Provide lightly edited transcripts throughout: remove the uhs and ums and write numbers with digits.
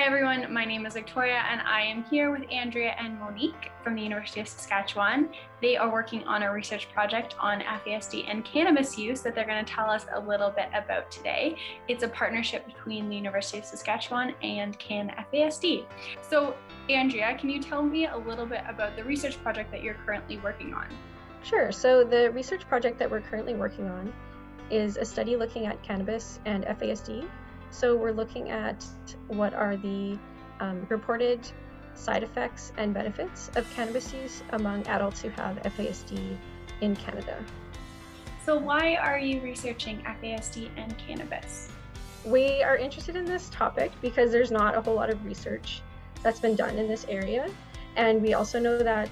everyone, my name is Victoria and I am here with Andrea and Monique from the University of Saskatchewan. They are working on a research project on FASD and cannabis use that they're going to tell us a little bit about today. It's a partnership between the University of Saskatchewan and CanFASD. So Andrea, can you tell me a little bit about the research project that you're currently working on? Sure. So the research project that we're currently working on is a study looking at cannabis and FASD. So we're looking at what are the reported side effects and benefits of cannabis use among adults who have FASD in Canada. So why are you researching FASD and cannabis? We are interested in this topic because there's not a whole lot of research that's been done in this area. And we also know that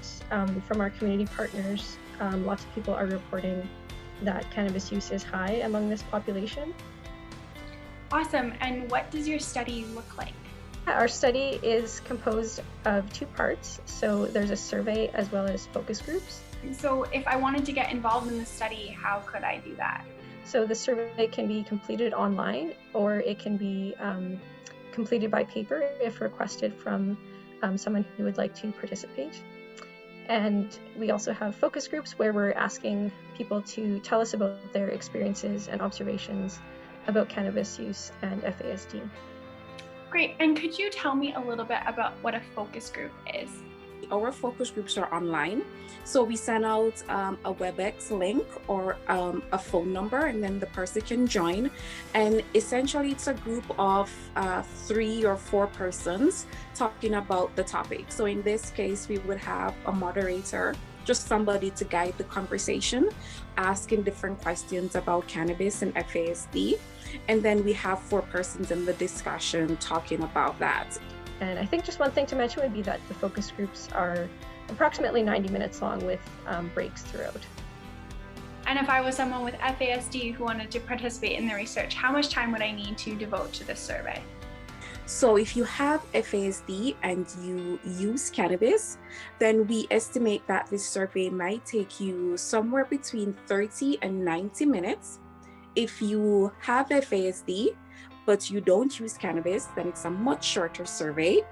from our community partners, lots of people are reporting that cannabis use is high among this population. Awesome. And what does your study look like? Our study is composed of two parts. So there's a survey as well as focus groups. So if I wanted to get involved in the study, how could I do that? So the survey can be completed online, or it can be completed by paper if requested from someone who would like to participate. And we also have focus groups where we're asking people to tell us about their experiences and observations about cannabis use and FASD. Great. And could you tell me a little bit about what a focus group is? Our focus groups are online. So we send out a WebEx link or a phone number, and then the person can join. And essentially it's a group of 3 or 4 persons talking about the topic. So in this case, we would have a moderator, just somebody to guide the conversation, asking different questions about cannabis and FASD. And then we have 4 persons in the discussion talking about that. And I think just one thing to mention would be that the focus groups are approximately 90 minutes long with breaks throughout. And if I was someone with FASD who wanted to participate in the research, how much time would I need to devote to this survey? So if you have FASD and you use cannabis, then we estimate that this survey might take you somewhere between 30 and 90 minutes. If you have FASD, but you don't use cannabis, then it's a much shorter survey.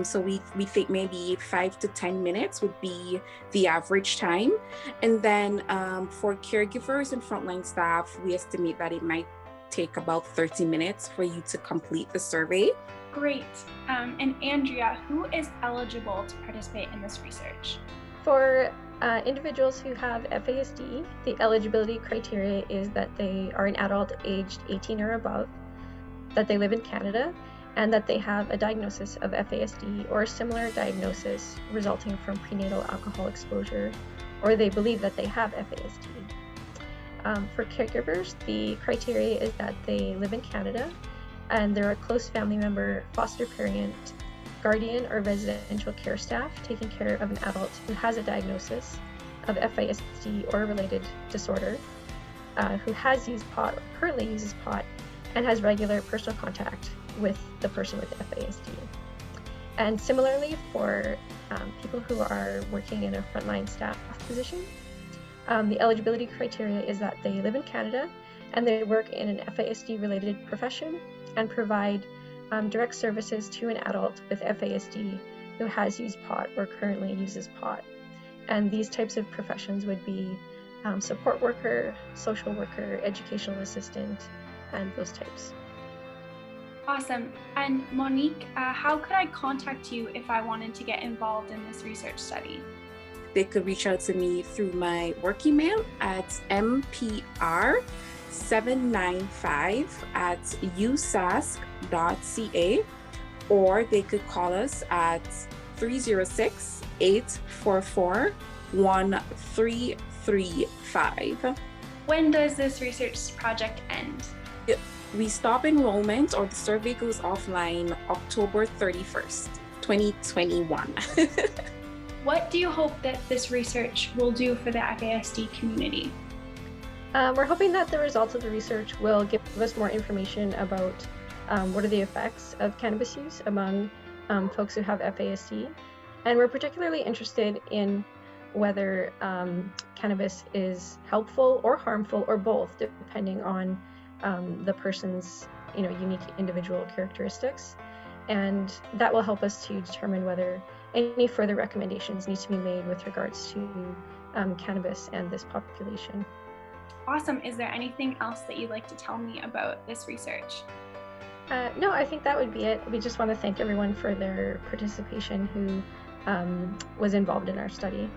So we think maybe 5 to 10 minutes would be the average time. And then for caregivers and frontline staff, we estimate that it might take about 30 minutes for you to complete the survey. Great. And Andrea, who is eligible to participate in this research? For individuals who have FASD, the eligibility criteria is that they are an adult aged 18 or above, that they live in Canada, and that they have a diagnosis of FASD or a similar diagnosis resulting from prenatal alcohol exposure, or they believe that they have FASD. For caregivers, the criteria is that they live in Canada and they're a close family member, foster parent, guardian, or residential care staff taking care of an adult who has a diagnosis of FASD or a related disorder, who has used pot or currently uses pot, and has regular personal contact with the person with FASD. And similarly, for people who are working in a frontline staff position, the eligibility criteria is that they live in Canada and they work in an FASD-related profession and provide direct services to an adult with FASD who has used pot or currently uses pot. And these types of professions would be support worker, social worker, educational assistant, and those types. Awesome. And Monique, how could I contact you if I wanted to get involved in this research study? They could reach out to me through my work email at mpr795@usask.ca, or they could call us at 306-844-1335. When does this research project end? We stop enrollment, or the survey goes offline, October 31st, 2021. What do you hope that this research will do for the FASD community? We're hoping that the results of the research will give us more information about what are the effects of cannabis use among folks who have FASD. And we're particularly interested in whether cannabis is helpful or harmful or both, depending on the person's unique individual characteristics. And that will help us to determine whether any further recommendations need to be made with regards to cannabis and this population. Awesome. Is there anything else that you'd like to tell me about this research? No, I think that would be it. We just want to thank everyone for their participation who was involved in our study.